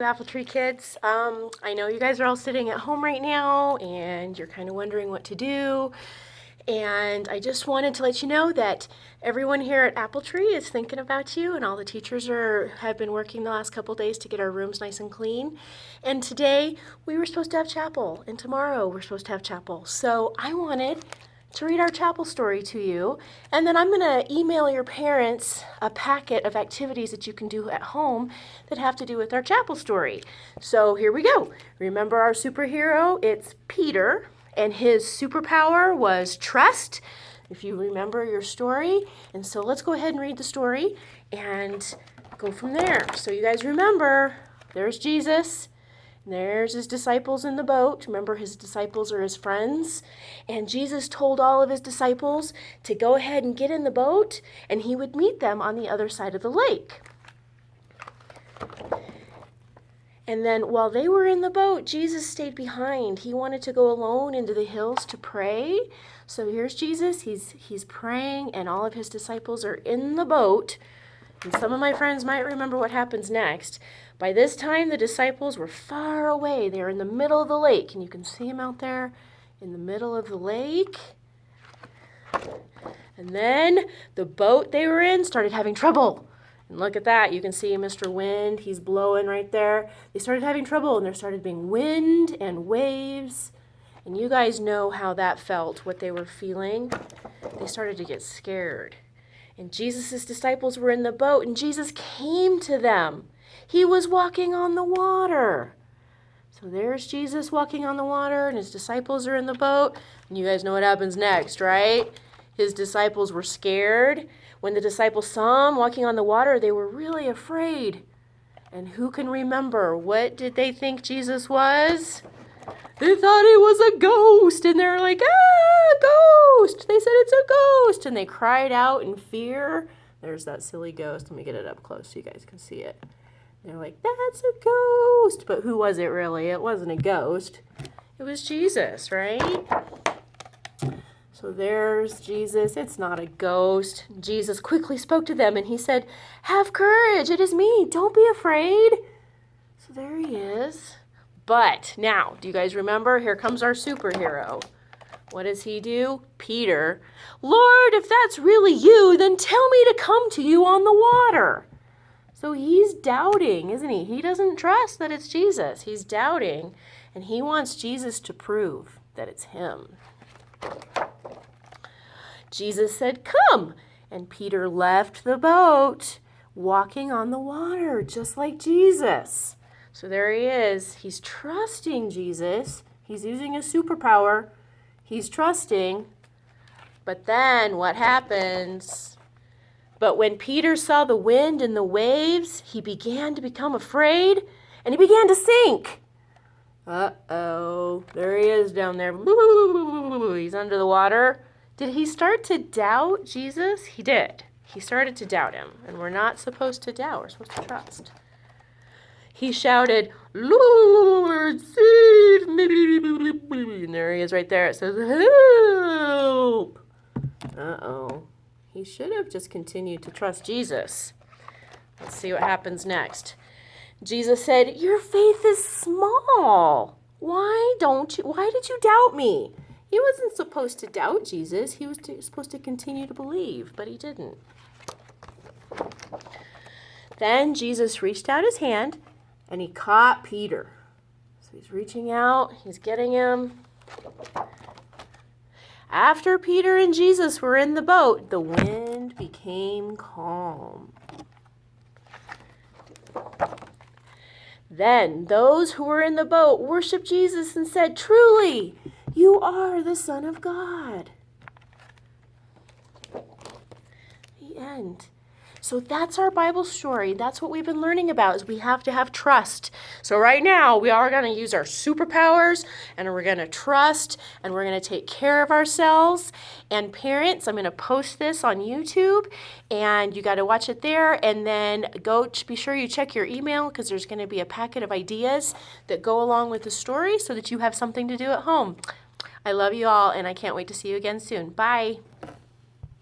Apple Tree kids. I know you guys are all sitting at home right now and you're kind of wondering what to do. And I just wanted to let you know that everyone here at Apple Tree is thinking about you, and all the teachers have been working the last couple days to get our rooms nice and clean. And today we were supposed to have chapel, and tomorrow we're supposed to have chapel. So I wanted to read our chapel story to you, and then I'm going to email your parents a packet of activities that you can do at home that have to do with our chapel story. So here we go. Remember our superhero? It's Peter, and his superpower was trust, if you remember your story. And so let's go ahead and read the story and go from there. So you guys remember, there's Jesus. There's his disciples in the boat. Remember, his disciples are his friends. And Jesus told all of his disciples to go ahead and get in the boat, and he would meet them on the other side of the lake. And then while they were in the boat, Jesus stayed behind. He wanted to go alone into the hills to pray. So here's Jesus. He's praying, and all of his disciples are in the boat. And some of my friends might remember what happens next. By this time, the disciples were far away. They were in the middle of the lake, and you can see them out there in the middle of the lake. And then the boat they were in started having trouble. And look at that. You can see Mr. Wind. He's blowing right there. They started having trouble, and there started being wind and waves. And you guys know how that felt, what they were feeling. They started to get scared. And Jesus' disciples were in the boat, and Jesus came to them. He was walking on the water. So there's Jesus walking on the water, and his disciples are in the boat. And you guys know what happens next, right? His disciples were scared. When the disciples saw him walking on the water, they were really afraid. And who can remember? What did they think Jesus was? They thought he was a ghost, and they're like, ghost! They said it's a ghost, and they cried out in fear. There's that silly ghost. Let me get it up close so you guys can see it. They're like, that's a ghost. But who was it really? It wasn't a ghost. It was Jesus, right? So there's Jesus. It's not a ghost. Jesus quickly spoke to them, and he said, have courage. It is me. Don't be afraid. So there he is. But now, do you guys remember? Here comes our superhero. What does he do? Peter, Lord, if that's really you, then tell me to come to you on the water. So he's doubting, isn't he? He doesn't trust that it's Jesus. He's doubting, and he wants Jesus to prove that it's him. Jesus said, come. And Peter left the boat, walking on the water, just like Jesus. So there he is. He's trusting Jesus. He's using his superpower. He's trusting. But then what happens? But when Peter saw the wind and the waves, he began to become afraid, and he began to sink. Uh-oh. There he is down there. He's under the water. Did he start to doubt Jesus? He did. He started to doubt him. And we're not supposed to doubt. We're supposed to trust. He shouted, Lord, save me. And there he is right there. It says, help. Uh-oh. He should have just continued to trust Jesus. Let's see what happens next. Jesus said, your faith is small. Why did you doubt me? He wasn't supposed to doubt Jesus. He was supposed to continue to believe, but he didn't. Then Jesus reached out his hand, and he caught Peter. So he's reaching out. He's getting him. After Peter and Jesus were in the boat, the wind became calm. Then those who were in the boat worshiped Jesus and said, truly, you are the Son of God. The end. So that's our Bible story. That's what we've been learning about, is we have to have trust. So right now, we are going to use our superpowers, and we're going to trust, and we're going to take care of ourselves. And parents, I'm going to post this on YouTube, and you got to watch it there. And then be sure you check your email, because there's going to be a packet of ideas that go along with the story so that you have something to do at home. I love you all, and I can't wait to see you again soon. Bye.